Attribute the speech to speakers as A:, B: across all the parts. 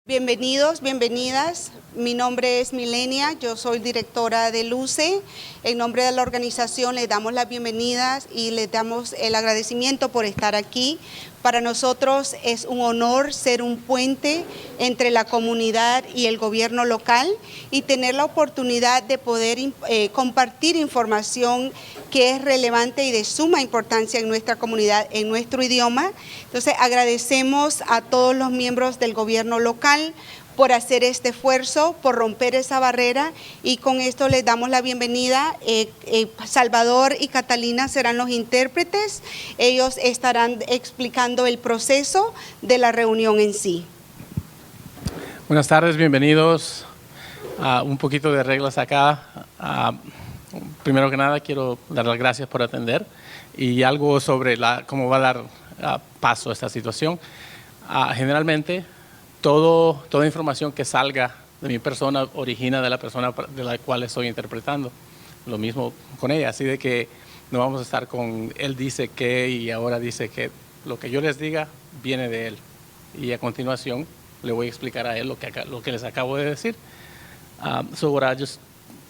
A: Bienvenidos, bienvenidas. Mi nombre es Milenia, yo soy directora de LUCE. En nombre de la organización les damos las bienvenidas y les damos el agradecimiento por estar aquí. Para nosotros es un honor ser un puente entre la comunidad y el gobierno local y tener la oportunidad de poder compartir información que es relevante y de suma importancia en nuestra comunidad, en nuestro idioma. Entonces agradecemos a todos los miembros del gobierno local por hacer este esfuerzo, por romper esa barrera, y con esto les damos la bienvenida. Salvador y Catalina serán los intérpretes. Ellos estarán explicando el proceso de la reunión en sí.
B: Buenas tardes, bienvenidos. Un poquito de reglas acá. Primero que nada, quiero dar las gracias por atender y algo sobre cómo va a dar paso a esta situación. Generalmente, toda información que salga de mi persona origina de la persona de la cual estoy interpretando. Lo mismo con ella, así de que no vamos a estar con él dice que y ahora dice que. Lo que yo les diga viene de él. Y a continuación le voy a explicar a él lo que les acabo de decir. So what I just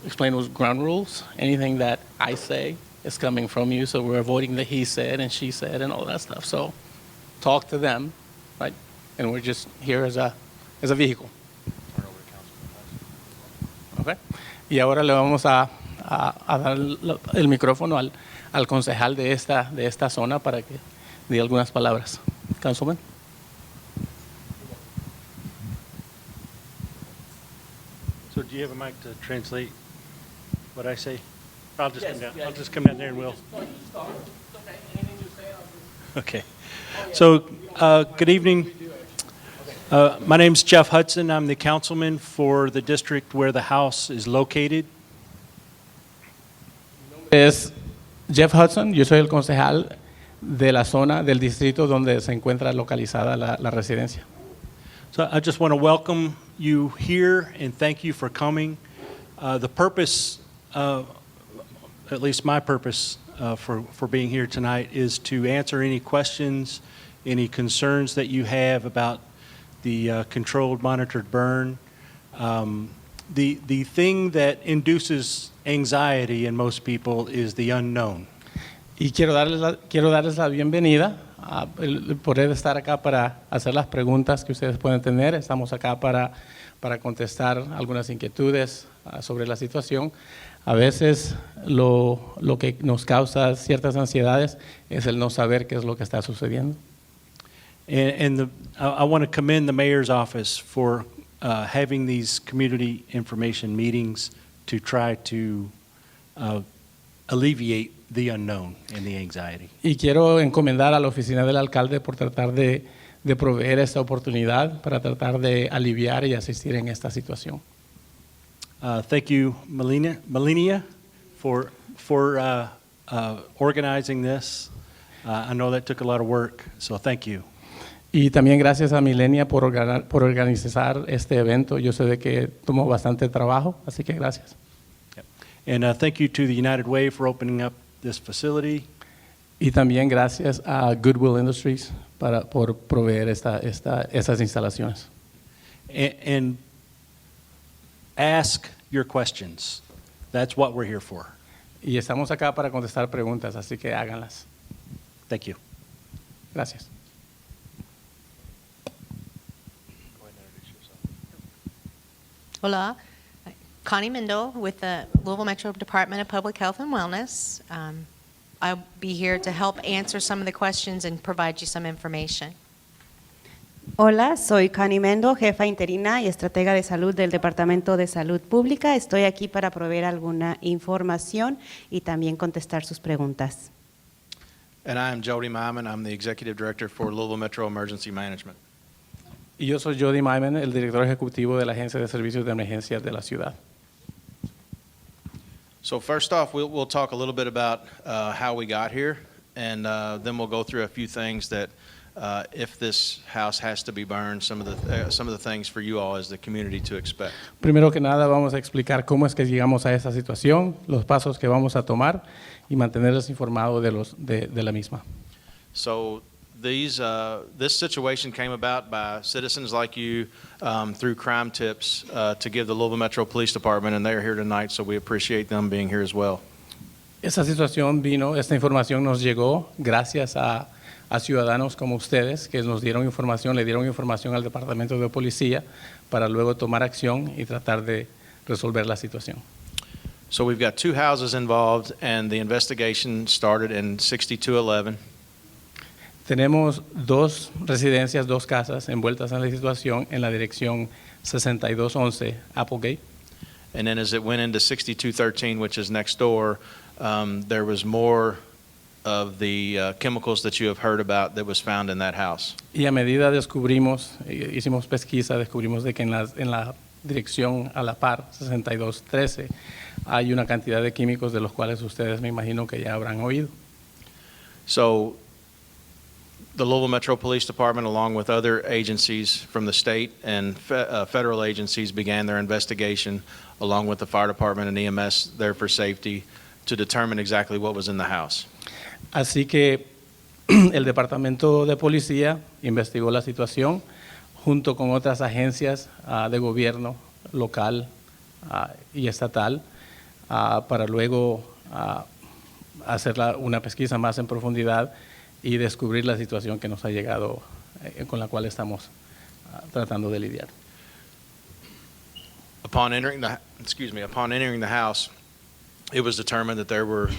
B: explained was ground rules. Anything that I say is coming from you, so we're avoiding the he said and she said and all that stuff. So talk to them, right? And we're just here as a vehicle. Okay. Y ahora le vamos a dar el micrófono al concejal de esta zona para que diga algunas palabras. Councilman.
C: So do you have a mic to translate what I say? I'll just come down. I'll just come down there and we'll. Okay. So good evening. My name's Jeff Hudson. I'm the councilman for the district where the house is located.
B: Es Jeff Hudson. Yo soy el concejal de la zona del distrito donde se encuentra localizada la residencia.
C: So I just want to welcome you here and thank you for coming. The purpose, at least my purpose for being here tonight, is to answer any questions, any concerns that you have about the controlled monitored burn. The thing that induces anxiety in most people is the unknown.
B: Y quiero darles la bienvenida, el poder estar acá para hacer las preguntas que ustedes pueden tener. Estamos acá para contestar algunas inquietudes sobre la situación. A veces lo que nos causa ciertas ansiedades es el no saber qué es lo que está sucediendo.
C: And I want to commend the mayor's office for having these community information meetings to try to alleviate the unknown and the anxiety.
B: Y quiero encomendar a la oficina del alcalde por tratar de proveer esta oportunidad para tratar de aliviar y asistir en esta situación.
C: Thank you, Melania, for organizing this. I know that took a lot of work, so thank you.
B: Y también gracias a Milenia por organizar este evento. Yo sé de que tomó bastante trabajo, así que gracias.
C: And thank you to the United Way for opening up this facility.
B: Y también gracias a Goodwill Industries por proveer esas instalaciones.
C: And ask your questions. That's what we're here for.
B: Y estamos acá para contestar preguntas, así que háganlas.
C: Thank you.
B: Gracias.
D: Hola, Connie Mendo with the Louisville Metro Department of Public Health and Wellness. I'll be here to help answer some of the questions and provide you some information.
E: Hola, soy Connie Mendo, jefa interina y estratega de salud del Departamento de Salud Pública. Estoy aquí para proveer alguna información y también contestar sus preguntas.
F: And I am Jody Myman. I'm the Executive Director for Louisville Metro Emergency Management.
B: Y yo soy Jody Myman, el director ejecutivo de la Agencia de Servicios de Emergencias de la ciudad.
F: So first off, we'll talk a little bit about how we got here, and then we'll go through a few things that if this house has to be burned, some of the things for you all as the community to expect.
B: Primero que nada vamos a explicar cómo es que llegamos a esa situación, los pasos que vamos a tomar y mantenerles informados de la misma.
F: So This situation came about by citizens like you through crime tips to give the Louisville Metro Police Department, and they're here tonight, so we appreciate them being here as well.
B: Esta información nos llegó gracias a ciudadanos como ustedes que nos dieron información, le dieron información al Departamento de Policía para luego tomar acción y tratar de resolver la situación.
F: So we've got 2 houses involved, and the investigation started in 6211.
B: Tenemos 2 residencias, 2 casas envueltas en la situación en la dirección 6211 Applegate.
F: And then as it went into 6213, which is next door, there was more of the chemicals that you have heard about that was found in that house.
B: Y a medida hicimos pesquisa, descubrimos de que en la dirección a la par, 6213, hay una cantidad de químicos de los cuales ustedes me imagino que ya habrán oído.
F: So the Louisville Metro Police Department, along with other agencies from the state and federal agencies, began their investigation, along with the fire department and EMS there for safety, to determine exactly what was in the house.
B: Así que el Departamento de Policía investigó la situación junto con otras agencias de gobierno local y estatal para luego hacer una pesquisa más en profundidad y descubrir la situación que nos ha llegado, con la cual estamos tratando de lidiar.
F: Upon entering the house, it was determined that there were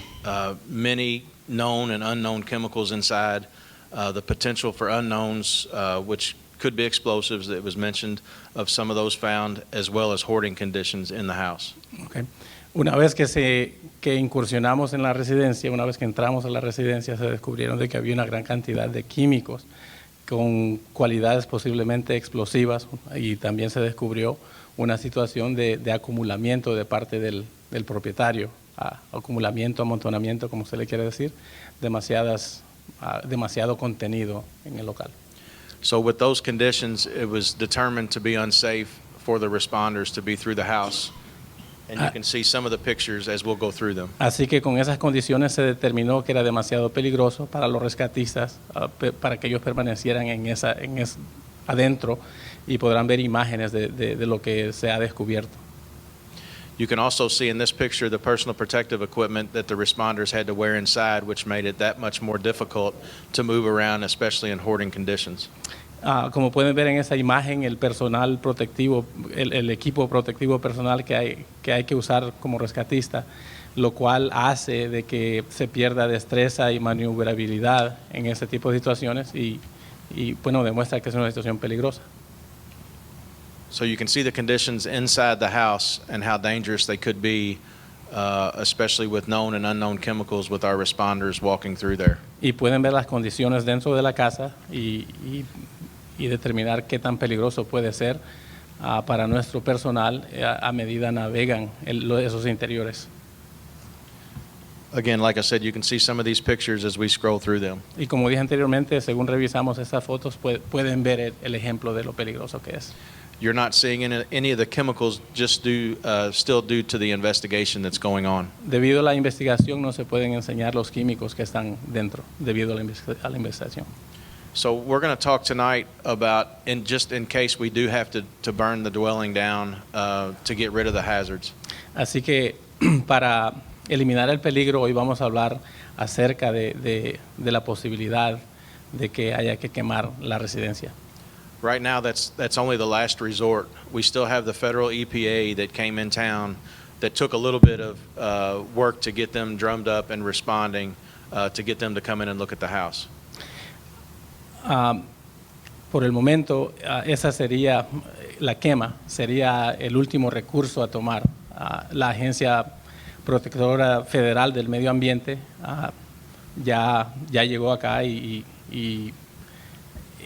F: many known and unknown chemicals inside. The potential for unknowns, which could be explosives, that was mentioned of some of those found, as well as hoarding conditions in the house.
B: Okay. Una vez que incursionamos en la residencia, una vez que entramos a la residencia, se descubrieron de que había una gran cantidad de químicos con cualidades posiblemente explosivas, y también se descubrió una situación de acumulamiento de parte del propietario, acumulamiento, amontonamiento, como se le quiere decir, demasiado contenido en el local.
F: So with those conditions, it was determined to be unsafe for the responders to be through the house. And you can see some of the pictures as we'll go through them.
B: Así que con esas condiciones se determinó que era demasiado peligroso para los rescatistas, para que ellos permanecieran adentro, y podrán ver imágenes de lo que se ha descubierto.
F: You can also see in this picture the personal protective equipment that the responders had to wear inside, which made it that much more difficult to move around, especially in hoarding conditions.
B: Como pueden ver en esa imagen, el personal protectivo, el equipo protectivo personal que hay que usar como rescatista, lo cual hace de que se pierda destreza y maniobrabilidad en ese tipo de situaciones y bueno, demuestra que es una situación peligrosa.
F: So you can see the conditions inside the house and how dangerous they could be, especially with known and unknown chemicals with our responders walking through there.
B: Y pueden ver las condiciones dentro de la casa y determinar qué tan peligroso puede ser para nuestro personal a medida navegan esos interiores.
F: Again, like I said, you can see some of these pictures as we scroll through them.
B: Y como dije anteriormente, según revisamos estas fotos, pueden ver el ejemplo de lo peligroso que es.
F: You're not seeing any of the chemicals just still due to the investigation that's going on.
B: Debido a la investigación no se pueden enseñar los químicos que están dentro, debido a la investigación.
F: So we're going to talk tonight about, just in case we do have to burn the dwelling down to get rid of the hazards.
B: Así que para eliminar el peligro, hoy vamos a hablar acerca de la posibilidad de que haya que quemar la residencia.
F: Right now, that's only the last resort. We still have the federal EPA that came in town that took a little bit of work to get them drummed up and responding to get them to come in and look at the house.
B: Por el momento, esa sería la quema, sería el último recurso a tomar. La Agencia Protectora Federal del Medio Ambiente ya llegó acá y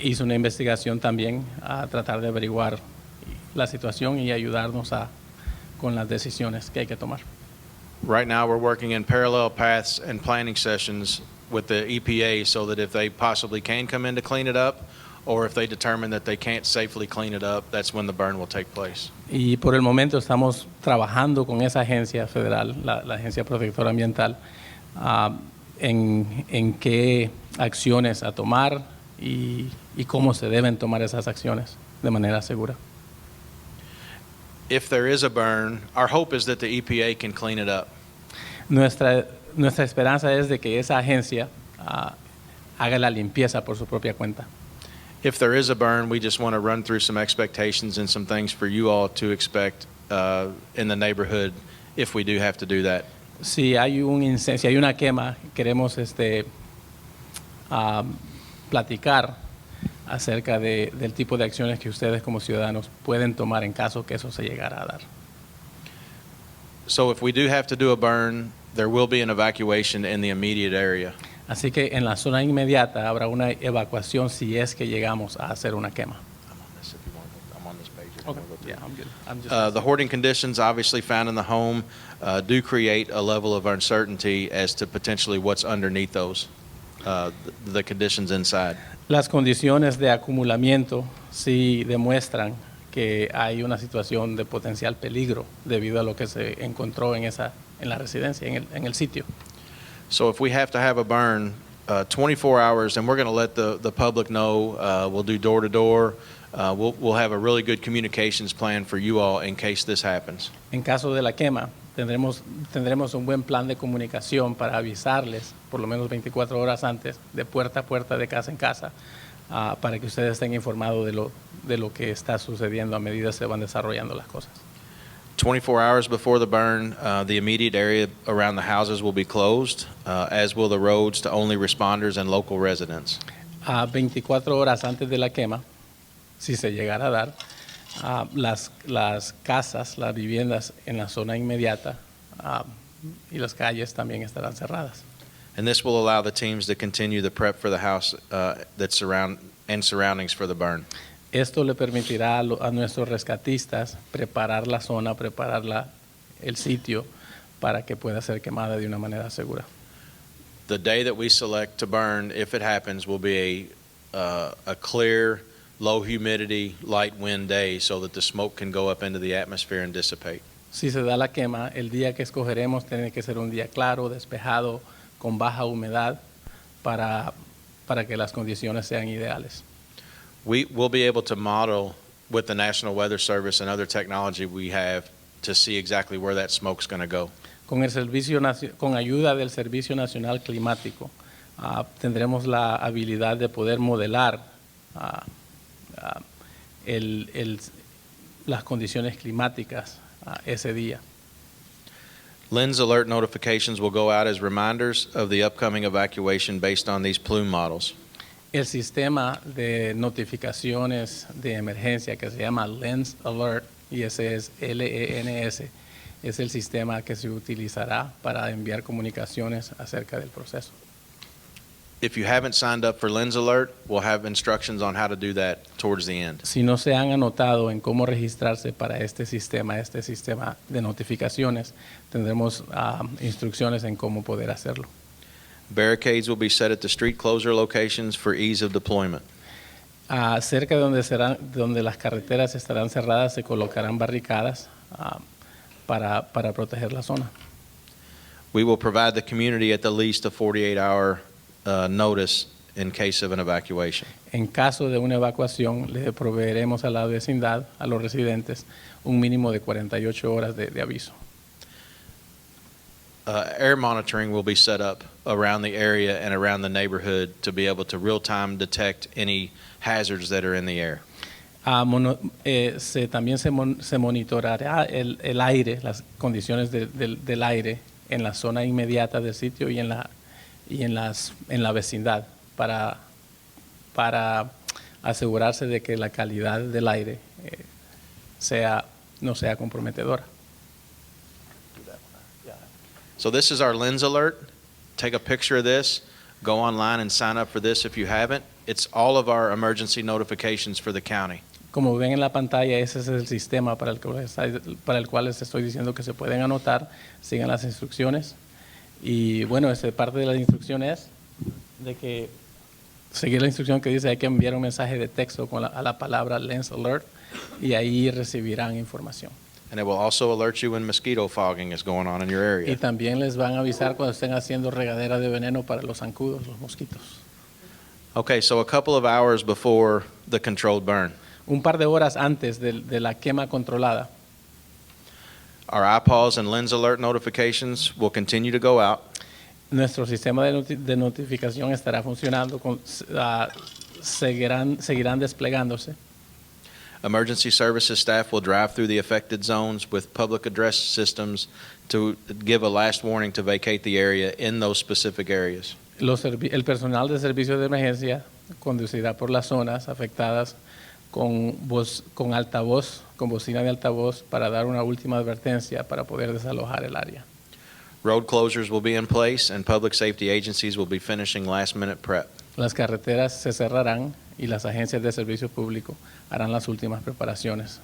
B: hizo una investigación también a tratar de averiguar la situación y ayudarnos con las decisiones que hay que tomar.
F: Right now, we're working in parallel paths and planning sessions with the EPA so that if they possibly can come in to clean it up, or if they determine that they can't safely clean it up, that's when the burn will take place.
B: Y por el momento estamos trabajando con esa agencia federal, la Agencia Protectora Ambiental, en qué acciones a tomar y cómo se deben tomar esas acciones de manera segura.
F: If there is a burn, our hope is that the EPA can clean it up.
B: Nuestra esperanza es de que esa agencia haga la limpieza por su propia cuenta.
F: If there is a burn, we just want to run through some expectations and some things for you all to expect in the neighborhood if we do have to do that.
B: Si hay un incendio, si hay una quema, queremos platicar acerca del tipo de acciones que ustedes como ciudadanos pueden tomar en caso que eso se llegara a dar.
F: So if we do have to do a burn, there will be an evacuation in the immediate area.
B: Así que en la zona inmediata habrá una evacuación si es que llegamos a hacer una quema.
F: I'm on this page.
B: Okay. Yeah, I'm good.
F: The hoarding conditions obviously found in the home do create a level of uncertainty as to potentially what's underneath those, the conditions inside.
B: Las condiciones de acumulamiento sí demuestran que hay una situación de potencial peligro debido a lo que se encontró en la residencia, en el sitio.
F: So if we have to have a burn 24 hours, and we're going to let the public know, we'll do door to door. We'll have a really good communications plan for you all in case this happens.
B: En caso de la quema, tendremos un buen plan de comunicación para avisarles por lo menos 24 horas antes, de puerta a puerta, de casa en casa, para que ustedes estén informados de lo que está sucediendo a medida que se van desarrollando las cosas.
F: 24 hours before the burn, the immediate area around the houses will be closed, as will the roads to only responders and local residents.
B: 24 horas antes de la quema, si se llegara a dar, las casas, las viviendas en la zona inmediata y las calles también estarán cerradas.
F: And this will allow the teams to continue the prep for the house and surroundings for the burn.
B: Esto le permitirá a nuestros rescatistas preparar la zona, el sitio para que pueda ser quemada de una manera segura.
F: The day that we select to burn, if it happens, will be a clear, low humidity, light wind day so that the smoke can go up into the atmosphere and dissipate.
B: Si se da la quema, el día que escogeremos tiene que ser un día claro, despejado, con baja humedad para que las condiciones sean ideales.
F: We will be able to model with the National Weather Service and other technology we have to see exactly where that smoke's going to go.
B: Con ayuda del Servicio Nacional Climático, tendremos la habilidad de poder modelar las condiciones climáticas ese día.
F: Lens alert notifications will go out as reminders of the upcoming evacuation based on these plume models.
B: El sistema de notificaciones de emergencia que se llama Lens Alert, y ese es LENS, es el sistema que se utilizará para enviar comunicaciones acerca del proceso.
F: If you haven't signed up for Lens Alert, we'll have instructions on how to do that towards the end.
B: Si no se han anotado en cómo registrarse para este sistema de notificaciones, tendremos instrucciones en cómo poder hacerlo.
F: Barricades will be set at the street closure locations for ease of deployment.
B: Cerca de donde las carreteras estarán cerradas se colocarán barricadas para proteger la zona.
F: We will provide the community at the least a 48-hour notice in case of an evacuation.
B: En caso de una evacuación, le proveeremos a la vecindad, a los residentes, un mínimo de 48 horas de aviso.
F: Air monitoring will be set up around the area and around the neighborhood to be able to real-time detect any hazards that are in the air.
B: También se monitorará el aire, las condiciones del aire en la zona inmediata del sitio y en la vecindad para asegurarse de que la calidad del aire no sea comprometedora.
F: So this is our Lens Alert. Take a picture of this. Go online and sign up for this if you haven't. It's all of our emergency notifications for the county.
B: Como ven en la pantalla, ese es el sistema para el cual les estoy diciendo que se pueden anotar, sigan las instrucciones. Y bueno, parte de las instrucciones de que seguir la instrucción que dice hay que enviar un mensaje de texto a la palabra Lens Alert y ahí recibirán información.
F: And it will also alert you when mosquito fogging is going on in your
B: Y
F: area.
B: también les van a avisar cuando estén haciendo regadera de veneno para los zancudos, los mosquitos.
F: Okay, so a couple of hours before the controlled burn,
B: Un par de horas antes de la quema controlada,
F: our iPause and lens alert notifications will continue to go out.
B: nuestro sistema de notificación estará funcionando, seguirán desplegándose.
F: Emergency services staff will drive through the affected zones with public address systems to give a last warning to vacate the area in those specific areas.
B: El personal de servicios de emergencia conducirá por las zonas afectadas con altavoz, con bocina de altavoz, para dar una última advertencia para poder desalojar el área.
F: Road closures will be in place, and public safety agencies will be finishing last-minute prep.
B: Las carreteras se cerrarán y las agencias de servicio público harán las últimas preparaciones.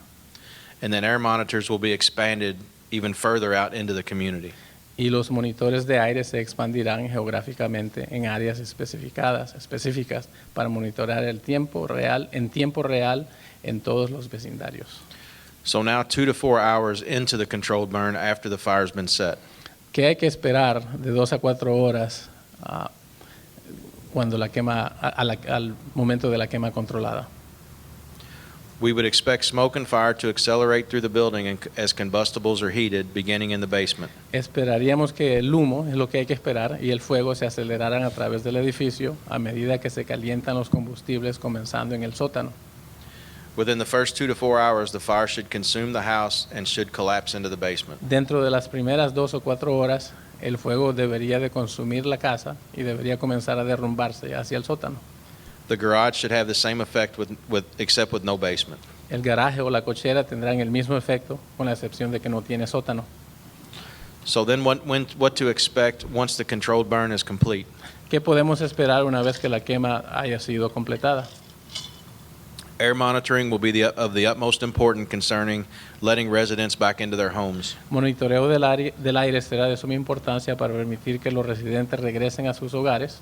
F: And then air monitors will be expanded even further out into the community.
B: Y los monitores de aire se expandirán geográficamente en áreas específicas para monitorear en tiempo real en todos los vecindarios.
F: So now 2 to 4 hours into the controlled burn after the fire's been set.
B: ¿Qué hay que esperar de 2 a 4 horas cuando la quema, al momento de la quema controlada?
F: We would expect smoke and fire to accelerate through the building as combustibles are heated, beginning in the basement.
B: Esperaríamos que el humo, es lo que hay que esperar, y el fuego se aceleraran a través del edificio a medida que se calientan los combustibles, comenzando en el sótano.
F: Within the first 2 to 4 hours, the fire should consume the house and should collapse into the basement.
B: Dentro de las primeras 2 o 4 horas, el fuego debería de consumir la casa y debería comenzar a derrumbarse hacia el sótano.
F: The garage should have the same effect except with no basement.
B: El garaje o la cochera tendrán el mismo efecto, con la excepción de que no tiene sótano.
F: So then what to expect once the controlled burn is complete?
B: ¿Qué podemos esperar una vez que la quema haya sido completada?
F: Air monitoring will be of the utmost importance concerning letting residents back into their homes.
B: Monitoreo del aire será de suma importancia para permitir que los residentes regresen a sus hogares.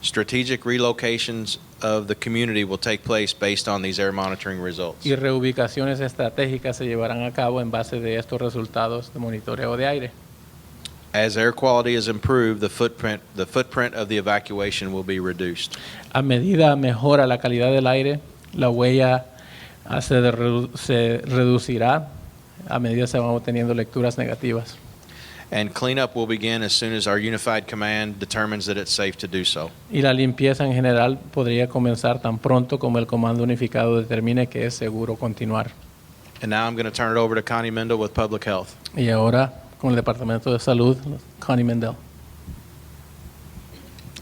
F: Strategic relocations of the community will take place based on these air monitoring results.
B: Y reubicaciones estratégicas se llevarán a cabo en base de estos resultados de monitoreo de aire.
F: As air quality is improved, the footprint of the evacuation will be reduced.
B: A medida mejora la calidad del aire, la huella se reducirá a medida se van obteniendo lecturas negativas.
F: And cleanup will begin as soon as our unified command determines that it's safe to do so.
B: Y la limpieza en general podría comenzar tan pronto como el comando unificado determine que es seguro continuar.
F: And now I'm going to turn it over to Connie Mendel with Public Health.
B: Y ahora, con el Departamento de Salud, Connie Mendel.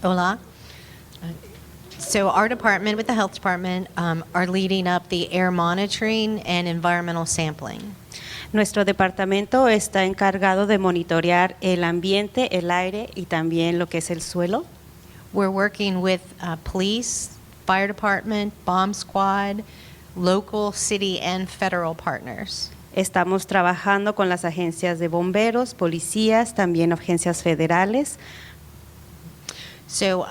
D: Hola. So our department with the health department are leading up the air monitoring and environmental sampling.
E: Nuestro departamento está encargado de monitorear el ambiente, el aire y también lo que es el suelo.
D: We're working with police, fire department, bomb squad, local, city, and federal partners.
E: Estamos trabajando con las agencias de bomberos, policías, también agencias federales.
D: So,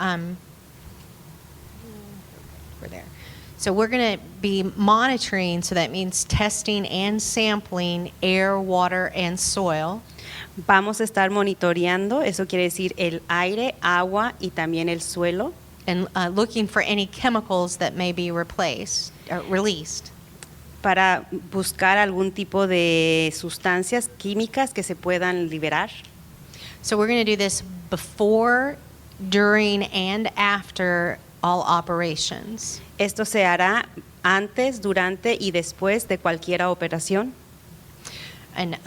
D: we're there. So we're going to be monitoring, so that means testing and sampling air, water, and soil.
E: Vamos a estar monitoreando, eso quiere decir el aire, agua y también el suelo.
D: And looking for any chemicals that may be released.
E: Para buscar algún tipo de sustancias químicas que se puedan liberar.
D: So we're going to do this before, during, and after all operations.
E: Esto se hará antes, durante y después de cualquier operación.
D: And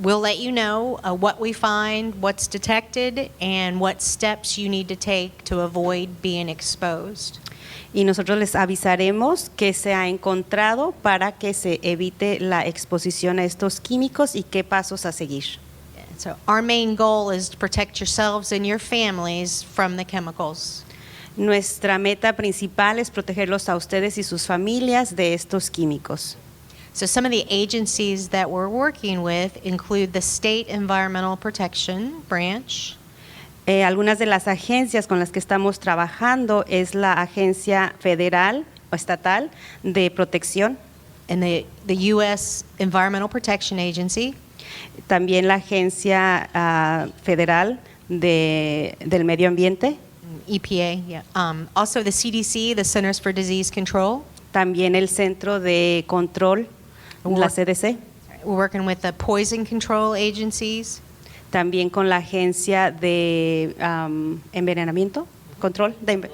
D: we'll let you know what we find, what's detected, and what steps you need to take to avoid being exposed.
E: Y nosotros les avisaremos qué se ha encontrado para que se evite la exposición a estos químicos y qué pasos a seguir.
D: So our main goal is to protect yourselves and your families from the chemicals.
E: Nuestra meta principal es protegerlos a ustedes y sus familias de estos químicos.
D: So some of the agencies that we're working with include the State Environmental Protection Branch.
E: Algunas de las agencias con las que estamos trabajando es la Agencia Federal o Estatal de Protección.
D: And the U.S. Environmental Protection Agency.
E: También la Agencia Federal del Medio Ambiente.
D: EPA, yeah. Also the CDC, the Centers for Disease Control.
E: También el Centro de Control, la CDC.
D: We're working with the poison control agencies.
E: También con la Agencia de Envenenamiento, Control de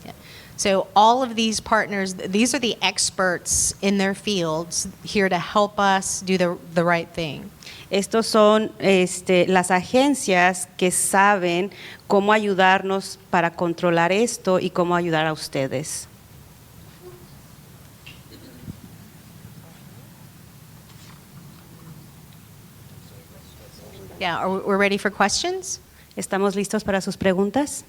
D: Yeah. So all of these partners, these are the experts in their fields here to help us do the right thing.
E: Estos son las agencias que saben cómo ayudarnos para controlar esto y cómo ayudar a ustedes.
D: Yeah, we're ready for questions?
E: ¿Estamos listos para sus preguntas?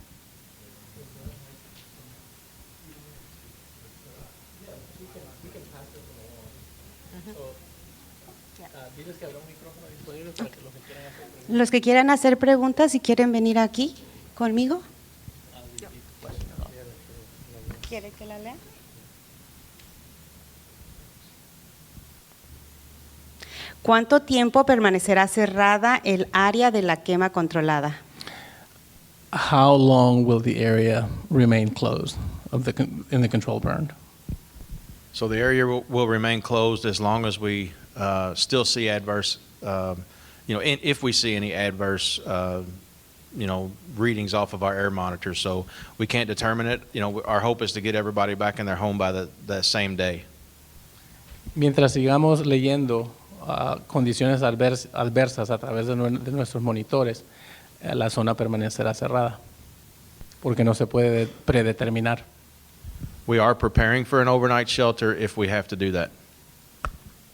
E: Los que quieran hacer preguntas, si quieren venir aquí conmigo. ¿Quiere que la lea? ¿Cuánto tiempo permanecerá cerrada el área de la quema controlada?
B: How long will the area remain closed in the control burn?
F: So the area will remain closed as long as we still see adverse, if we see any adverse, readings off of our air monitors. So we can't determine it. Our hope is to get everybody back in their home by the same day.
B: Mientras sigamos leyendo condiciones adversas a través de nuestros monitores, la zona permanecerá cerrada, porque no se puede predeterminar.
F: We are preparing for an overnight shelter if we have to do that.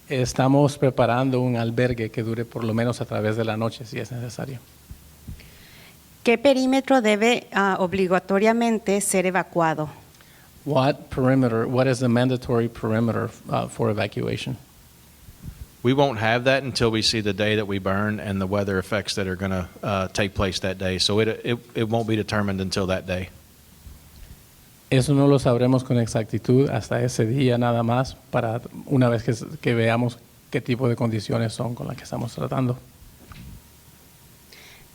B: Estamos preparando un albergue que dure por lo menos a través de la noche, si es necesario.
E: ¿Qué perímetro debe obligatoriamente ser evacuado?
B: What is the mandatory perimeter for evacuation?
F: We won't have that until we see the day that we burn and the weather effects that are going to take place that day. So it won't be determined until that day.
B: Eso no lo sabremos con exactitud hasta ese día nada más, para una vez que veamos qué tipo de condiciones son con las que estamos tratando.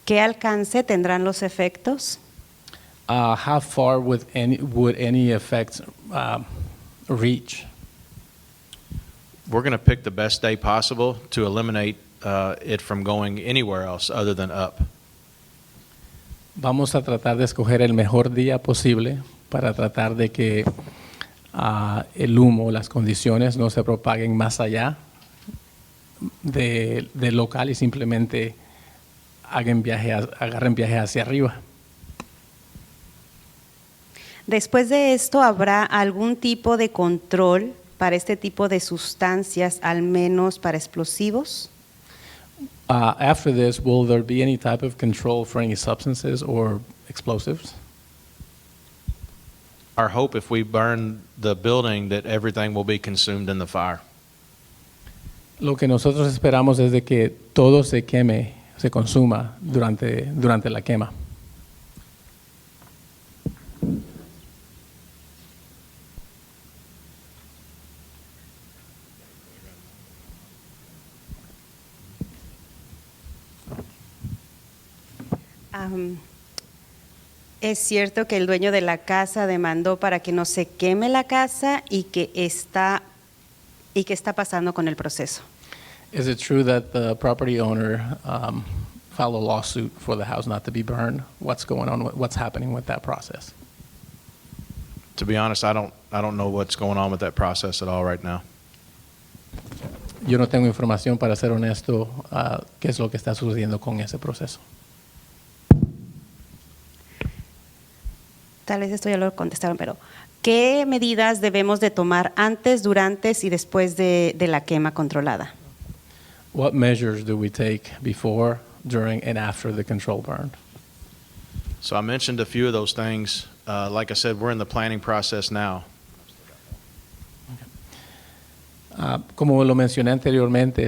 E: ¿Qué alcance tendrán los efectos?
B: How far would any effects reach?
F: We're going to pick the best day possible to eliminate it from going anywhere else other than up.
B: Vamos a tratar de escoger el mejor día posible para tratar de que el humo, las condiciones no se propaguen más allá del local y simplemente agarren viaje hacia arriba.
E: Después de esto, ¿habrá algún tipo de control para este tipo de sustancias, al menos para explosivos?
B: After this, will there be any type of control for any substances or explosives?
F: Our hope, if we burn the building, that everything will be consumed in the fire.
B: Lo que nosotros esperamos es de que todo se queme, se consuma durante la quema.
E: Es cierto que el dueño de la casa demandó para que no se queme la casa y qué está pasando con el proceso.
B: Is it true that the property owner filed a lawsuit for the house not to be burned? What's going on? What's happening with that process?
F: To be honest, I don't know what's going on with that process at all right now.
B: Yo no tengo información, para ser honesto, qué es lo que está sucediendo con ese proceso.
E: Tal vez esto ya lo contestaron, pero ¿qué medidas debemos de tomar antes, durante y después de la quema controlada?
B: What measures do we take before, during, and after the control burn?
F: So I mentioned a few of those things. Like I said, we're in the planning process now.
B: Como lo mencioné anteriormente,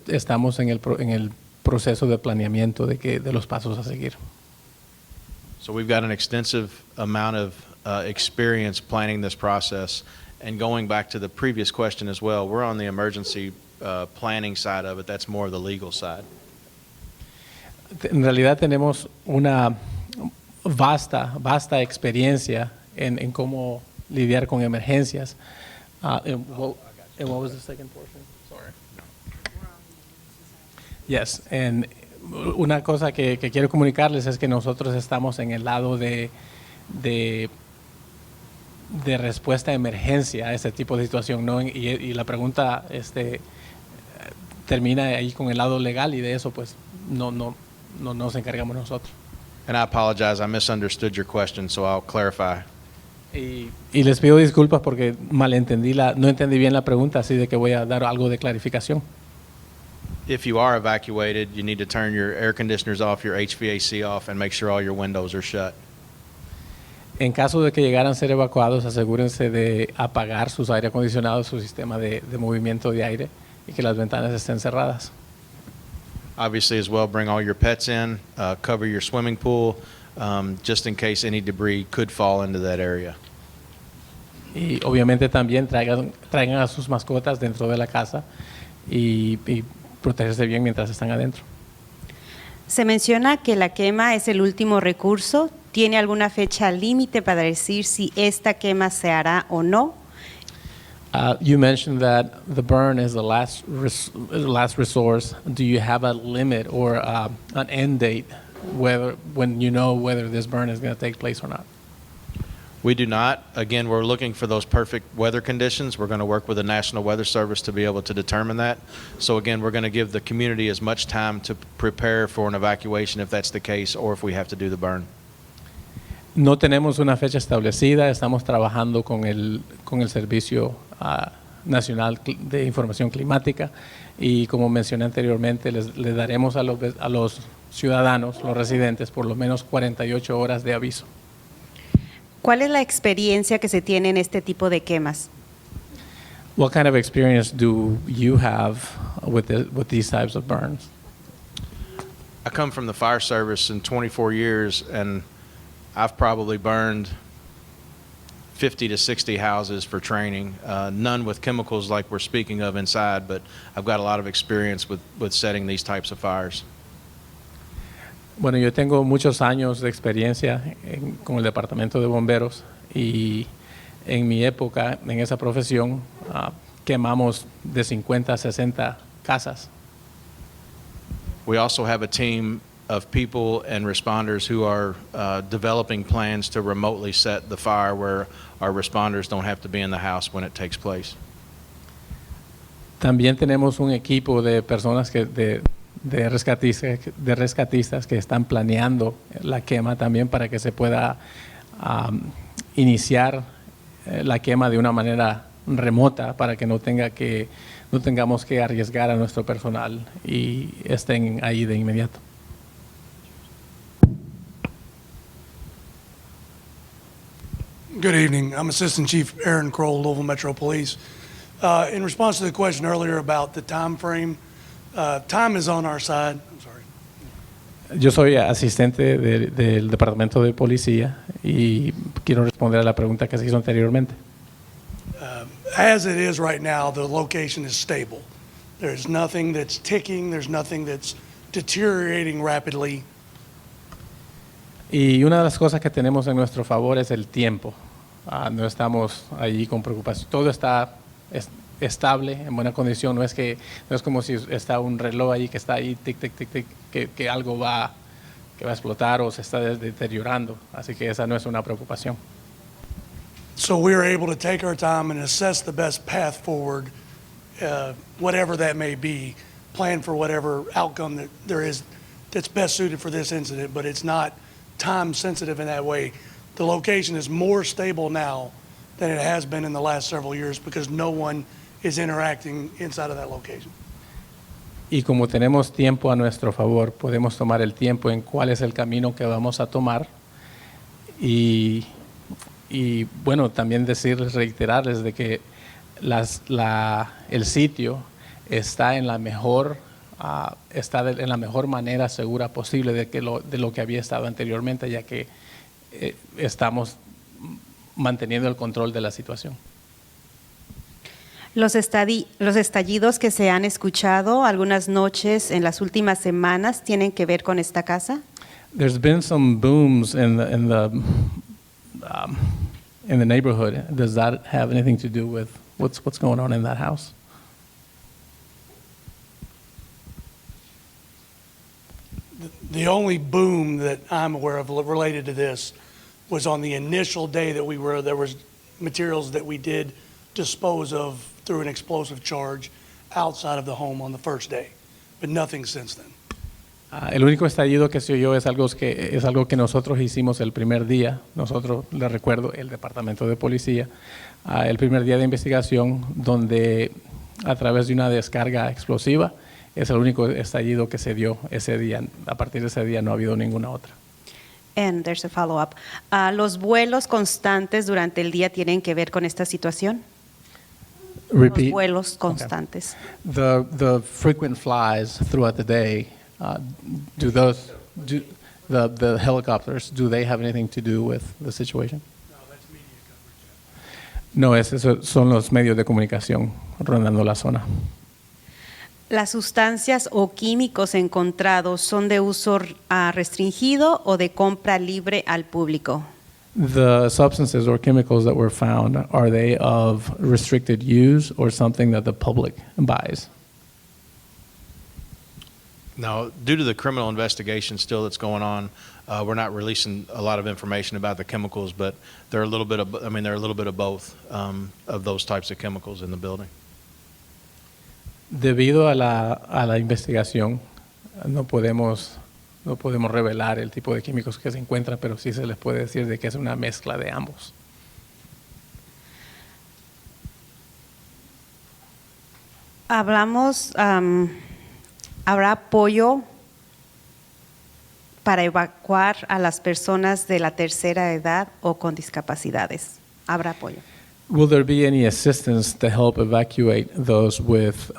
B: estamos en el proceso de planeamiento de los pasos a seguir.
F: So we've got an extensive amount of experience planning this process. And going back to the previous question as well, we're on the emergency planning side of it. That's more of the legal side.
B: En realidad tenemos vasta experiencia en cómo lidiar con emergencias. And what was the second portion? Sorry. Yes, and una cosa que quiero comunicarles es que nosotros estamos en el lado de respuesta a emergencia a este tipo de situación, ¿no? Y la pregunta termina ahí con el lado legal, y de eso pues no nos encargamos nosotros.
F: And I apologize, I misunderstood your question, so I'll clarify.
B: Y les pido disculpas porque no entendí bien la pregunta, así de que voy a dar algo de clarificación.
F: If you are evacuated, you need to turn your air conditioners off, your HVAC off, and make sure all your windows are shut.
B: En caso de que llegaran a ser evacuados, asegúrense de apagar sus aire acondicionados, su sistema de movimiento de aire, y que las ventanas estén cerradas.
F: Obviously, as well, bring all your pets in, cover your swimming pool, just in case any debris could fall into that area.
B: Y obviamente también traigan a sus mascotas dentro de la casa y protegerse bien mientras están adentro.
E: Se menciona que la quema es el último recurso. ¿Tiene alguna fecha límite para decir si esta quema se hará o no?
B: You mentioned that the burn is the last resource. Do you have a limit or an end date when you know whether this burn is going to take place or not?
F: We do not. Again, we're looking for those perfect weather conditions. We're going to work with the National Weather Service to be able to determine that. So again, we're going to give the community as much time to prepare for an evacuation if that's the case, or if we have to do the burn.
B: No tenemos una fecha establecida. Estamos trabajando con el Servicio Nacional de Información Climática, y como mencioné anteriormente, le daremos a los ciudadanos, los residentes, por lo menos 48 horas de aviso.
E: ¿Cuál es la experiencia que se tiene en este tipo de quemas?
B: What kind of experience do you have with these types of burns?
F: I come from the fire service in 24 years, and I've probably burned 50 to 60 houses for training, none with chemicals like we're speaking of inside, but I've got a lot of experience with setting these types of fires.
B: Bueno, yo tengo muchos años de experiencia con el Departamento de Bomberos, y en mi época en esa profesión quemamos de 50 a 60 casas.
F: We also have a team of people and responders who are developing plans to remotely set the fire where our responders don't have to be in the house when it takes place.
B: También tenemos un equipo de personas de rescatistas que están planeando la quema también para que se pueda iniciar la quema de una manera remota, para que no tengamos que arriesgar a nuestro personal y estén ahí de inmediato.
G: Good evening. I'm Assistant Chief Aaron Kroll, Louisville Metro Police. In response to the question earlier about the time frame, time is on our side. I'm sorry.
B: Yo soy asistente del Departamento de Policía y quiero responder a la pregunta que se hizo anteriormente.
G: As it is right now, the location is stable. There's nothing that's ticking. There's nothing that's deteriorating rapidly.
B: Y una de las cosas que tenemos en nuestro favor es el tiempo. No estamos ahí con preocupación. Todo está estable, en buena condición. No es como si está un reloj ahí que está ahí, tic, tic, tic, tic, que algo va a explotar o se está deteriorando. Así que esa no es una preocupación.
G: So we are able to take our time and assess the best path forward, whatever that may be, plan for whatever outcome that there is that's best suited for this incident, but it's not time sensitive in that way. The location is more stable now than it has been in the last several years because no one is interacting inside of that location.
B: Y como tenemos tiempo a nuestro favor, podemos tomar el tiempo en cuál es el camino que vamos a tomar. Y bueno, también reiterarles de que el sitio está en la mejor manera segura posible de lo que había estado anteriormente, ya que estamos manteniendo el control de la situación.
E: Los estallidos que se han escuchado algunas noches en las últimas semanas, ¿tienen que ver con esta casa?
B: There's been some booms in the neighborhood. Does that have anything to do with what's going on in that house?
G: The only boom that I'm aware of related to this was on the initial day that there was materials that we did dispose of through an explosive charge outside of the home on the first day, but nothing since then.
B: El único estallido que se oyó es algo que nosotros hicimos el primer día. Nosotros, les recuerdo, el Departamento de Policía, el primer día de investigación, donde a través de una descarga explosiva es el único estallido que se dio ese día. A partir de ese día no ha habido ninguna otra.
E: And there's a follow-up. ¿Los vuelos constantes durante el día tienen que ver con esta situación?
B: Repeat.
E: Los vuelos constantes.
B: Okay. The frequent flies throughout the day, the helicopters, do they have anything to do with the situation? No, esos son los medios de comunicación rondando la zona.
E: ¿Las sustancias o químicos encontrados son de uso restringido o de compra libre al público?
B: The substances or chemicals that were found, are they of restricted use or something that the public buys?
F: Now, due to the criminal investigation still that's going on, we're not releasing a lot of information about the chemicals, but there are a little bit of both of those types of chemicals in the building.
B: Debido a la investigación, no podemos revelar el tipo de químicos que se encuentran, pero sí se les puede decir de que es una mezcla de ambos.
E: ¿Habrá apoyo para evacuar a las personas de la tercera edad o con discapacidades? ¿Habrá apoyo?
B: Will there be any assistance to help evacuate those with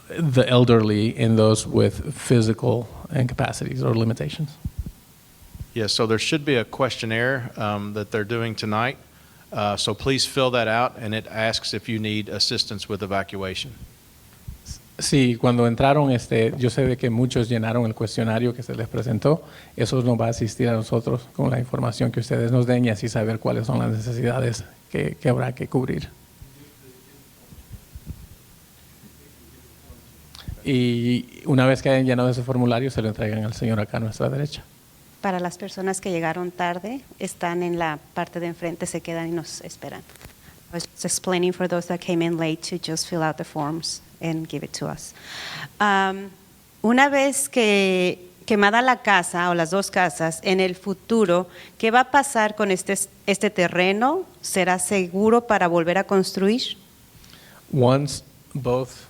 B: the elderly and those with physical incapacities or limitations?
F: Yes, so there should be a questionnaire that they're doing tonight. So please fill that out, and it asks if you need assistance with evacuation.
B: Sí, cuando entraron, yo sé de que muchos llenaron el cuestionario que se les presentó. Eso nos va a asistir a nosotros con la información que ustedes nos den y así saber cuáles son las necesidades que habrá que cubrir. Y una vez que hayan llenado ese formulario, se lo entregan al señor acá a nuestra derecha.
E: Para las personas que llegaron tarde, están en la parte de enfrente, se quedan y nos esperan. I was just explaining for those that came in late to just fill out the forms and give it to us. Una vez que quemada la casa o las dos casas, en el futuro, ¿qué va a pasar con este terreno? ¿Será seguro para volver a construir?
B: Once both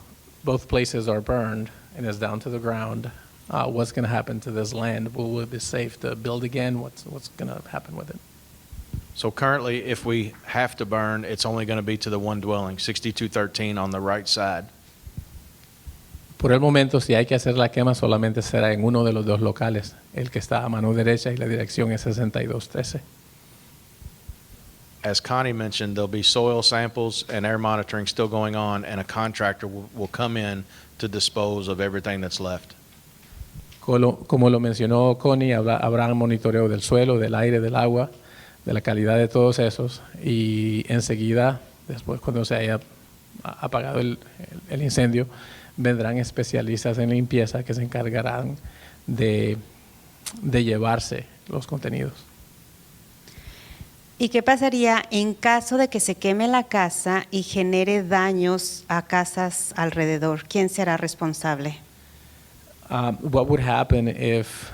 B: places are burned and is down to the ground, what's going to happen to this land? Will it be safe to build again? What's going to happen with it?
F: So currently, if we have to burn, it's only going to be to the one dwelling, 6213 on the right side.
B: Por el momento, si hay que hacer la quema, solamente será en uno de los dos locales, el que está a mano derecha y la dirección es 6213.
F: As Connie mentioned, there'll be soil samples and air monitoring still going on, and a contractor will come in to dispose of everything that's left.
B: Como lo mencionó Connie, habrá un monitoreo del suelo, del aire, del agua, de la calidad de todos esos, y enseguida, después cuando se haya apagado el incendio, vendrán especialistas en limpieza que se encargarán de llevarse los contenidos.
E: ¿Y qué pasaría en caso de que se queme la casa y genere daños a casas alrededor? ¿Quién será responsable?
B: What would happen if,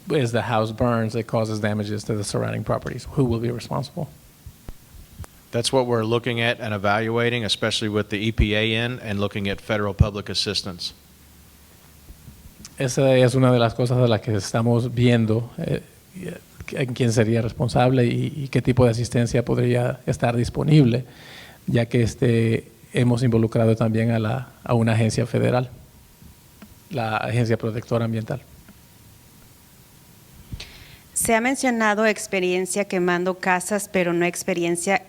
B: as the house burns, it causes damages to the surrounding properties? Who will be responsible?
F: That's what we're looking at and evaluating, especially with the EPA in and looking at federal public assistance.
B: Esa es una de las cosas de las que estamos viendo, quién sería responsable y qué tipo de asistencia podría estar disponible, ya que hemos involucrado también a una agencia federal, la Agencia Protectora Ambiental.
E: Se ha mencionado experiencia quemando casas, pero no experiencia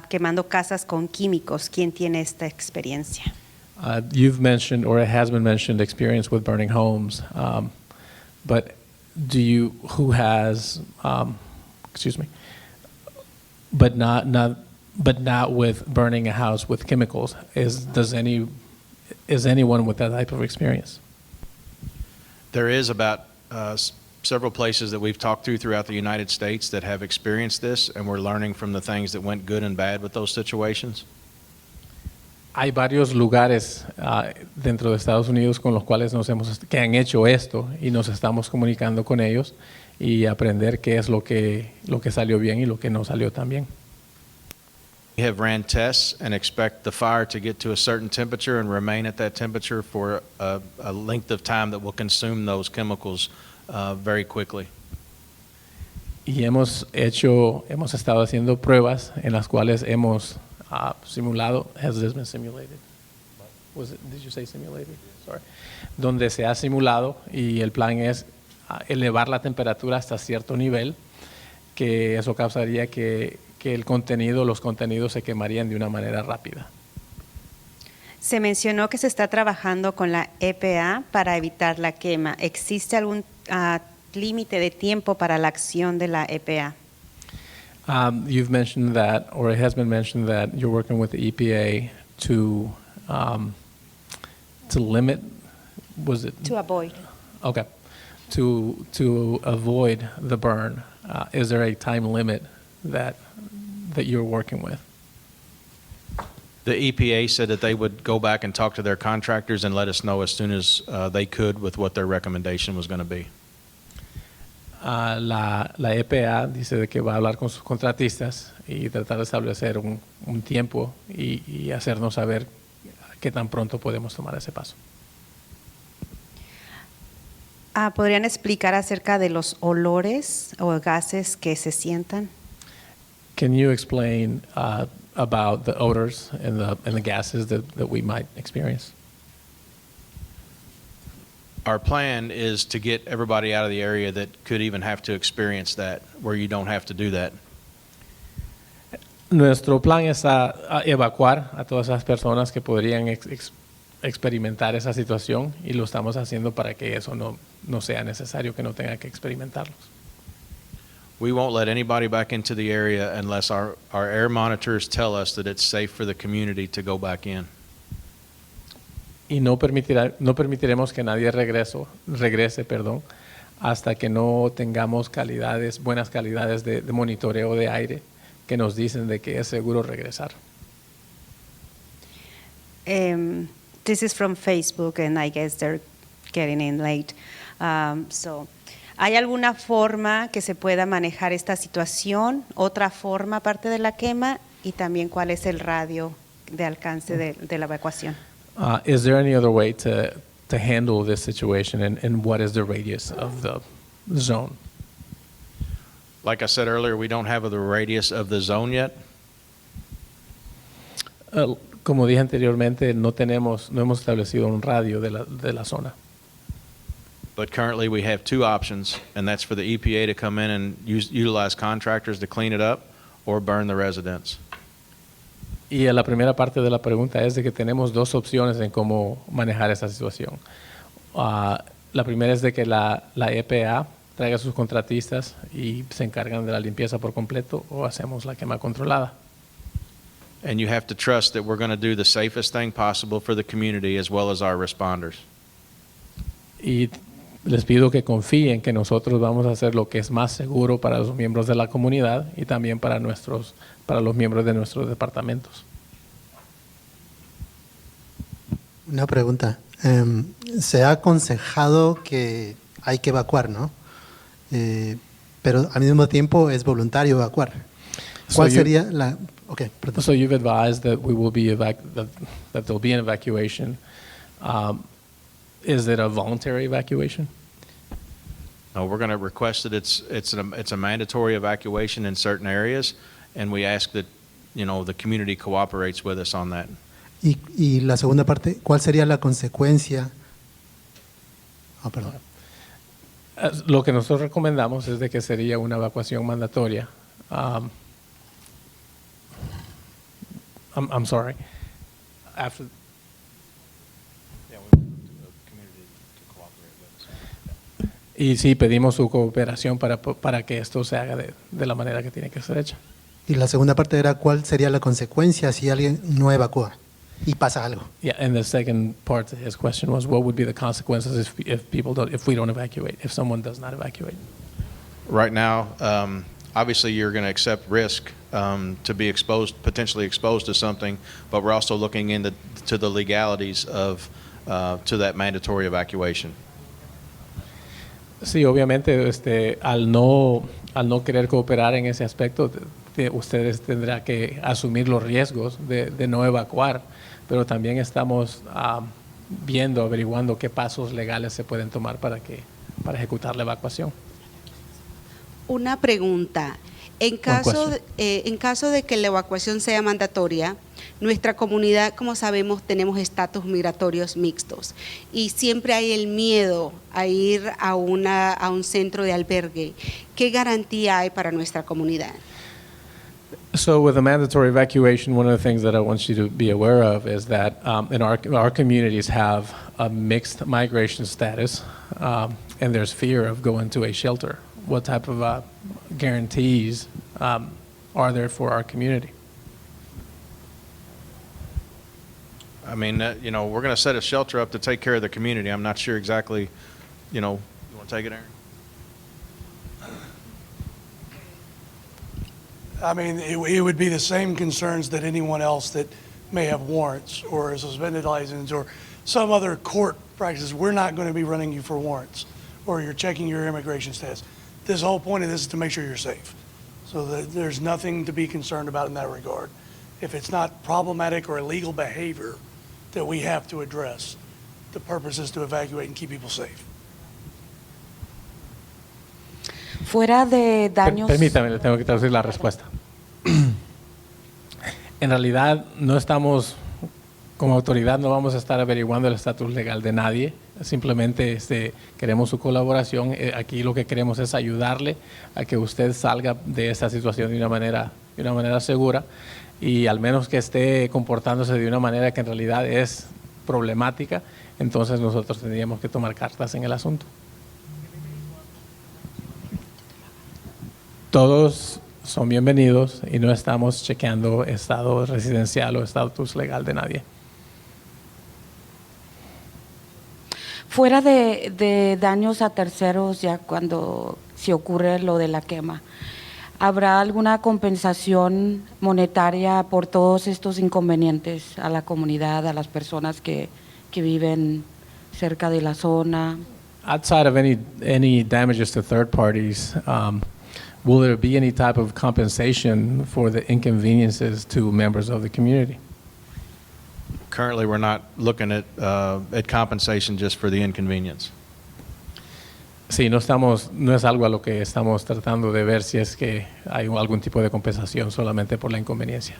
E: quemando casas con químicos. ¿Quién tiene esta experiencia?
B: You've mentioned, or it has been mentioned, experience with burning homes, but who has, excuse me, but not with burning a house with chemicals. Is anyone with that type of experience?
F: There is about several places that we've talked to throughout the United States that have experienced this, and we're learning from the things that went good and bad with those situations.
B: Hay varios lugares dentro de Estados Unidos con los cuales que han hecho esto y nos estamos comunicando con ellos y aprender qué es lo que salió bien y lo que no salió tan bien.
F: We have ran tests and expect the fire to get to a certain temperature and remain at that temperature for a length of time that will consume those chemicals very quickly.
B: Y hemos estado haciendo pruebas en las cuales hemos simulado. Has this been simulated? Did you say simulated? Sorry. Donde se ha simulado y el plan es elevar la temperatura hasta cierto nivel, que eso causaría que los contenidos se quemarían de una manera rápida.
E: Se mencionó que se está trabajando con la EPA para evitar la quema. ¿Existe algún límite de tiempo para la acción de la EPA?
B: You've mentioned that, or it has been mentioned that you're working with the EPA to limit, was it?
E: To avoid.
B: Okay. To avoid the burn. Is there a time limit that you're working with?
F: The EPA said that they would go back and talk to their contractors and let us know as soon as they could with what their recommendation was going to be.
B: La EPA dice de que va a hablar con sus contratistas y tratar de establecer un tiempo y hacernos saber qué tan pronto podemos tomar ese paso.
E: ¿Podrían explicar acerca de los olores o gases que se sientan?
B: Can you explain about the odors and the gases that we might experience?
F: Our plan is to get everybody out of the area that could even have to experience that, where you don't have to do that.
B: Nuestro plan es a evacuar a todas esas personas que podrían experimentar esa situación y lo estamos haciendo para que eso no sea necesario, que no tenga que experimentarlos.
F: We won't let anybody back into the area unless our air monitors tell us that it's safe for the community to go back in.
B: Y no permitiremos que nadie regrese, hasta que no tengamos buenas calidades de monitoreo de aire que nos dicen de que es seguro regresar.
E: This is from Facebook and I guess they're getting in late. ¿Hay alguna forma que se pueda manejar esta situación? ¿Otra forma aparte de la quema? Y también, ¿cuál es el radio de alcance de la evacuación?
B: Is there any other way to handle this situation and what is the radius of the zone?
F: Like I said earlier, we don't have the radius of the zone yet.
B: Como dije anteriormente, no hemos establecido un radio de la zona.
F: But currently we have two options, and that's for the EPA to come in and utilize contractors to clean it up or burn the residents.
B: Y la primera parte de la pregunta es de que tenemos dos opciones en cómo manejar esa situación. La primera es de que la EPA traiga a sus contratistas y se encargan de la limpieza por completo, o hacemos la quema controlada.
F: And you have to trust that we're going to do the safest thing possible for the community as well as our responders.
B: Y les pido que confíen que nosotros vamos a hacer lo que es más seguro para los miembros de la comunidad y también para los miembros de nuestros departamentos.
H: Una pregunta. Se ha aconsejado que hay que evacuar, ¿no? Pero al mismo tiempo es voluntario evacuar. ¿Cuál sería la...? Okay, perdón.
B: So you've advised that we will be that there'll be an evacuation. Is it a voluntary evacuation?
F: No, we're going to request that it's a mandatory evacuation in certain areas, and we ask that the community cooperates with us on that.
H: Y la segunda parte, ¿cuál sería la consecuencia? Perdón.
B: Lo que nosotros recomendamos es de que sería una evacuación mandatoria. I'm sorry. After. Y sí, pedimos su cooperación para que esto se haga de la manera que tiene que ser hecha.
H: Y la segunda parte era cuál sería la consecuencia si alguien no evacúa y pasa algo.
B: Yeah, and the second part to his question was, what would be the consequences if we don't evacuate, if someone does not evacuate?
F: Right now, obviously, you're going to accept risk to be potentially exposed to something, but we're also looking into the legalities to that mandatory evacuation.
B: Sí, obviamente, al no querer cooperar en ese aspecto, ustedes tendrán que asumir los riesgos de no evacuar, pero también estamos averiguando qué pasos legales se pueden tomar para ejecutar la evacuación.
A: Una pregunta. En caso de que la evacuación sea mandatoria, nuestra comunidad, como sabemos, tenemos estatus migratorios mixtos y siempre hay el miedo a ir a un centro de albergue. ¿Qué garantía hay para nuestra comunidad?
B: So with a mandatory evacuation, one of the things that I want you to be aware of is that in our communities have a mixed migration status, and there's fear of going to a shelter. What type of guarantees are there for our community?
F: I mean, we're going to set a shelter up to take care of the community. I'm not sure exactly, you want to take it, Aaron?
G: I mean, it would be the same concerns that anyone else that may have warrants or a suspended license or some other court practices. We're not going to be running you for warrants or you're checking your immigration status. This whole point of this is to make sure you're safe. So there's nothing to be concerned about in that regard. If it's not problematic or illegal behavior that we have to address, the purpose is to evacuate and keep people safe.
I: Fuera de daños.
B: Permítame, le tengo que traducir la respuesta. En realidad, no estamos, como autoridad, no vamos a estar averiguando el estatus legal de nadie. Simplemente queremos su colaboración. Aquí lo que queremos es ayudarle a que usted salga de esta situación de una manera segura y al menos que esté comportándose de una manera que en realidad es problemática, entonces nosotros tendríamos que tomar cartas en el asunto. Todos son bienvenidos y no estamos chequeando estado residencial o estatus legal de nadie.
I: Fuera de daños a terceros, ya cuando se ocurre lo de la quema, ¿habrá alguna compensación monetaria por todos estos inconvenientes a la comunidad, a las personas que viven cerca de la zona?
B: Outside of any damages to third parties, will there be any type of compensation for the inconveniences to members of the community?
F: Currently, we're not looking at compensation just for the inconvenience.
B: Sí, no es algo a lo que estamos tratando de ver si es que hay algún tipo de compensación solamente por la inconveniencia.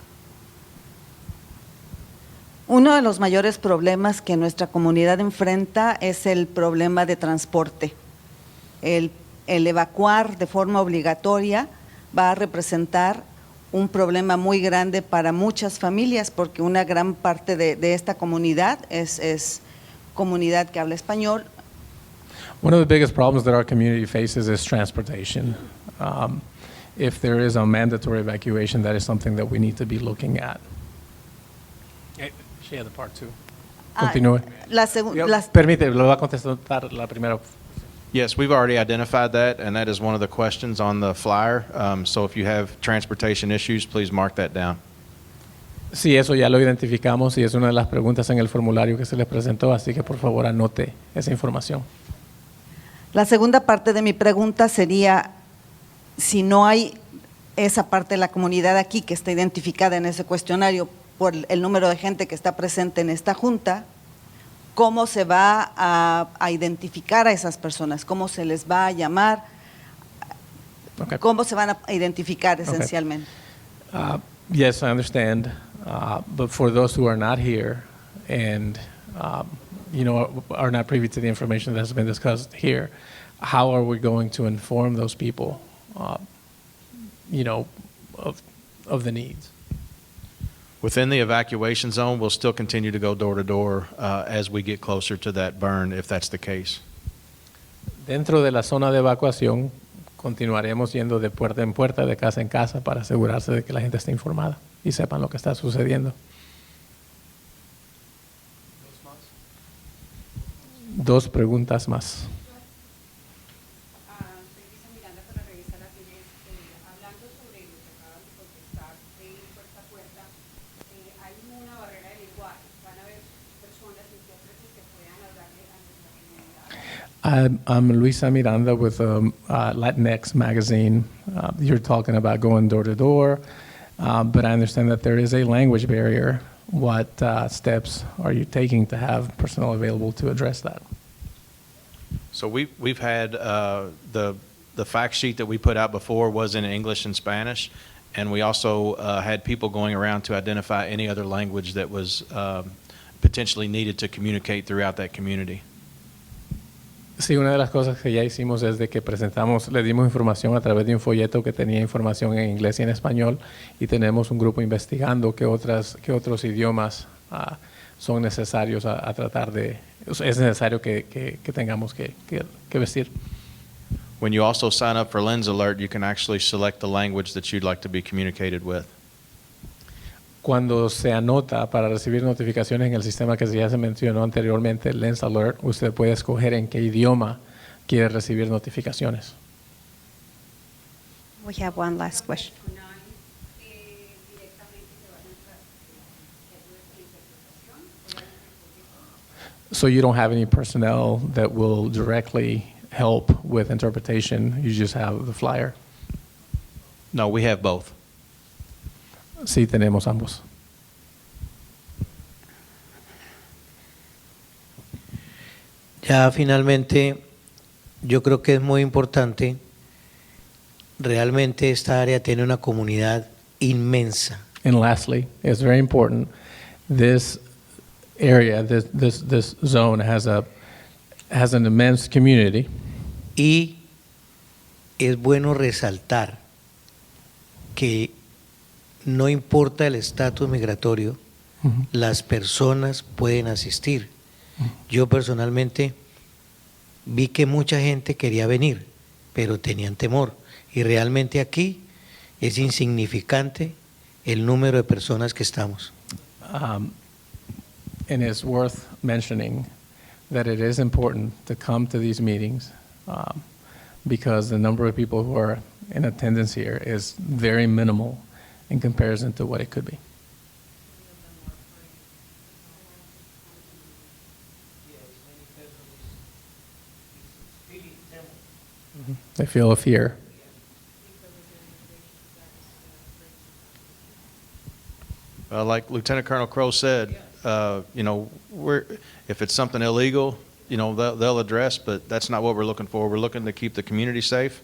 J: Uno de los mayores problemas que nuestra comunidad enfrenta es el problema de transporte. El evacuar de forma obligatoria va a representar un problema muy grande para muchas familias porque una gran parte de esta comunidad es comunidad que habla español.
B: One of the biggest problems that our community faces is transportation. If there is a mandatory evacuation, that is something that we need to be looking at. She had the part two. Continúe. Permite, lo va a contestar la primera.
F: Yes, we've already identified that, and that is one of the questions on the flyer. So if you have transportation issues, please mark that down.
B: Sí, eso ya lo identificamos y es una de las preguntas en el formulario que se les presentó, así que por favor anote esa información.
J: La segunda parte de mi pregunta sería, si no hay esa parte de la comunidad aquí que está identificada en ese cuestionario por el número de gente que está presente en esta junta, ¿cómo se va a identificar a esas personas? ¿Cómo se les va a llamar?
B: Okay.
J: ¿Cómo se van a identificar esencialmente?
B: Yes, I understand, but for those who are not here and are not privy to the information that has been discussed here, how are we going to inform those people, of the needs?
F: Within the evacuation zone, we'll still continue to go door to door as we get closer to that burn, if that's the case.
B: Dentro de la zona de evacuación, continuaremos yendo de puerta en puerta, de casa en casa, para asegurarse de que la gente esté informada y sepan lo que está sucediendo. Dos preguntas más. I'm Luisa Miranda with Latinx magazine. You're talking about going door to door, but I understand that there is a language barrier. What steps are you taking to have personnel available to address that?
F: So we've had the fact sheet that we put out before was in English and Spanish, and we also had people going around to identify any other language that was potentially needed to communicate throughout that community.
B: Sí, una de las cosas que ya hicimos es de que le dimos información a través de un folleto que tenía información en inglés y en español, y tenemos un grupo investigando qué otros idiomas son necesarios a tratar de, es necesario que tengamos que vestir.
F: When you also sign up for Lens Alert, you can actually select the language that you'd like to be communicated with.
B: Cuando se anota para recibir notificaciones en el sistema que ya se mencionó anteriormente, Lens Alert, usted puede escoger en qué idioma quiere recibir notificaciones.
E: We have one last question.
B: So you don't have any personnel that will directly help with interpretation, you just have the flyer?
F: No, we have both.
B: Sí, tenemos ambos.
K: Ya finalmente, yo creo que es muy importante, realmente esta área tiene una comunidad inmensa.
B: And lastly, it's very important, this area, this zone has an immense community.
K: Y es bueno resaltar que no importa el estatus migratorio, las personas pueden asistir. Yo personalmente vi que mucha gente quería venir, pero tenían temor. Y realmente aquí es insignificante el número de personas que estamos.
B: And it's worth mentioning that it is important to come to these meetings because the number of people who are in attendance here is very minimal in comparison to what it could be. They feel a fear.
F: Like Lieutenant Colonel Crow said, if it's something illegal, they'll address, but that's not what we're looking for. We're looking to keep the community safe.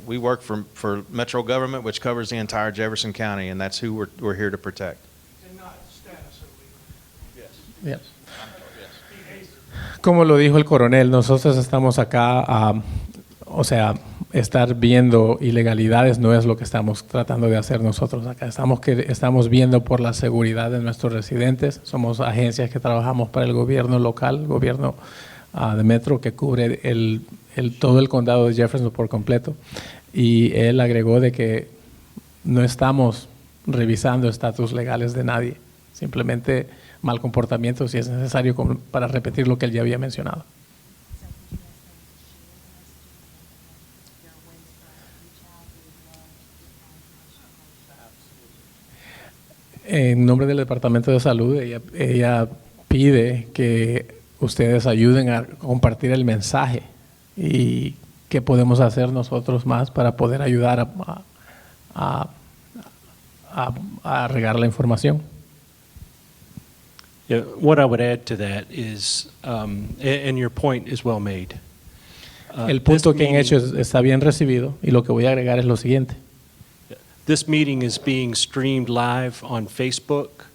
F: We work for Metro government, which covers the entire Jefferson County, and that's who we're here to protect.
G: And not status illegal.
B: Yes. Como lo dijo el coronel, nosotros estamos acá, estar viendo ilegalidades no es lo que estamos tratando de hacer nosotros acá. Estamos viendo por la seguridad de nuestros residentes. Somos agencias que trabajamos para el gobierno local, gobierno de Metro, que cubre todo el condado de Jefferson por completo. Y él agregó de que no estamos revisando estatus legales de nadie, simplemente mal comportamiento si es necesario para repetir lo que él ya había mencionado. En nombre del Departamento de Salud, ella pide que ustedes ayuden a compartir el mensaje y qué podemos hacer nosotros más para poder ayudar a regar la información.
C: Yeah, what I would add to that is, and your point is well made.
B: El punto que han hecho está bien recibido y lo que voy a agregar es lo siguiente.
C: This meeting is being streamed live on Facebook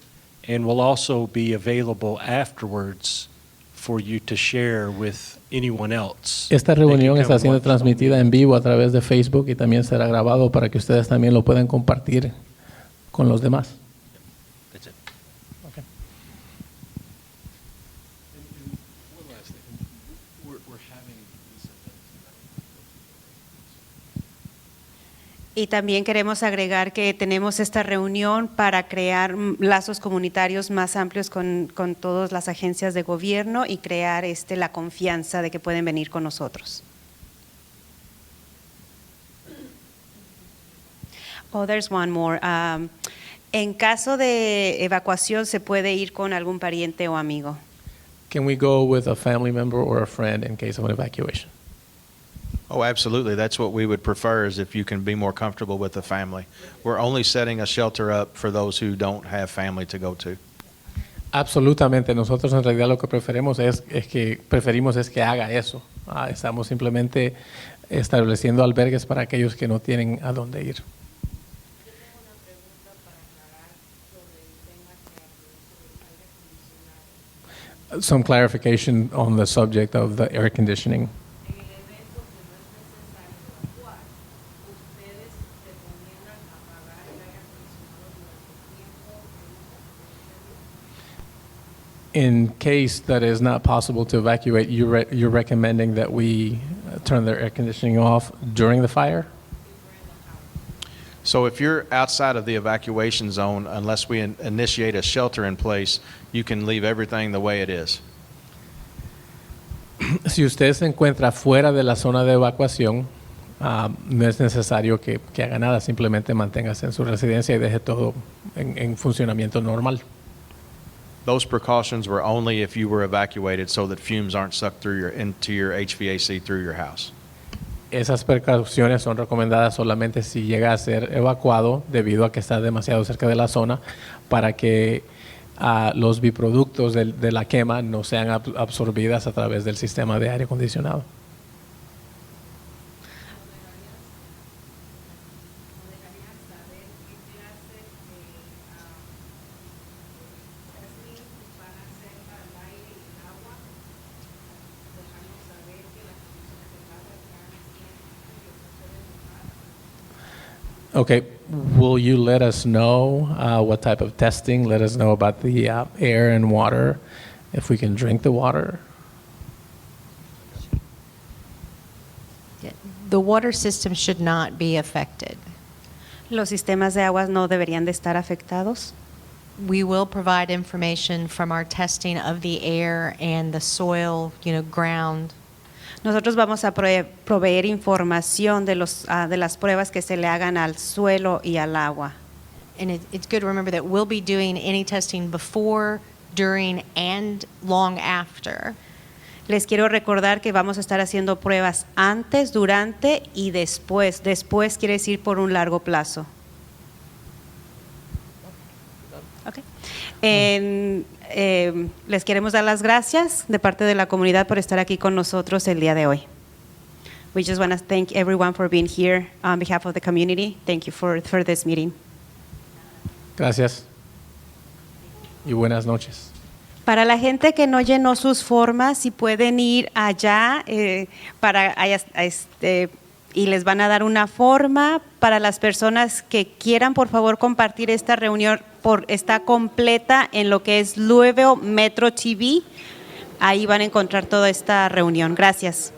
C: and will also be available afterwards for you to share with anyone else.
B: Esta reunión está siendo transmitida en vivo a través de Facebook y también será grabado para que ustedes también lo puedan compartir con los demás.
C: That's it.
L: And one last thing. We're having
E: Y también queremos agregar que tenemos esta reunión para crear lazos comunitarios más amplios con todas las agencias de gobierno y crear la confianza de que pueden venir con nosotros. Oh, there's one more. En caso de evacuación, ¿se puede ir con algún pariente o amigo?
B: Can we go with a family member or a friend in case of an evacuation?
F: Oh, absolutely. That's what we would prefer, is if you can be more comfortable with the family. We're only setting a shelter up for those who don't have family to go to.
B: Absolutamente. Nosotros en realidad lo que preferimos es que haga eso. Estamos simplemente estableciendo albergues para aquellos que no tienen a dónde ir. Some clarification on the subject of the air conditioning. In case that is not possible to evacuate, you're recommending that we turn their air conditioning off during the fire?
F: So if you're outside of the evacuation zone, unless we initiate a shelter in place, you can leave everything the way it is.
B: Si usted se encuentra fuera de la zona de evacuación, no es necesario que haga nada, simplemente manténgase en su residencia y deje todo en funcionamiento normal.
F: Those precautions were only if you were evacuated, so that fumes aren't sucked into your HVAC through your house.
B: Esas precauciones son recomendadas solamente si llega a ser evacuado debido a que está demasiado cerca de la zona, para que los biproductos de la quema no sean absorbidas a través del sistema de aire acondicionado. Okay, will you let us know what type of testing? Let us know about the air and water, if we can drink the water.
D: The water system should not be affected.
E: ¿Los sistemas de aguas no deberían de estar afectados?
D: We will provide information from our testing of the air and the soil, ground.
E: Nosotros vamos a proveer información de las pruebas que se le hagan al suelo y al agua.
D: And it's good to remember that we'll be doing any testing before, during, and long after.
E: Les quiero recordar que vamos a estar haciendo pruebas antes, durante y después. Después quiere decir por un largo plazo. Okay. Les queremos dar las gracias de parte de la comunidad por estar aquí con nosotros el día de hoy. We just want to thank everyone for being here on behalf of the community. Thank you for this meeting.
B: Gracias. Y buenas noches.
E: Para la gente que no llenó sus formas, si pueden ir allá y les van a dar una forma. Para las personas que quieran, por favor, compartir esta reunión, está completa en lo que es Louisville Metro TV. Ahí van a encontrar toda esta reunión. Gracias.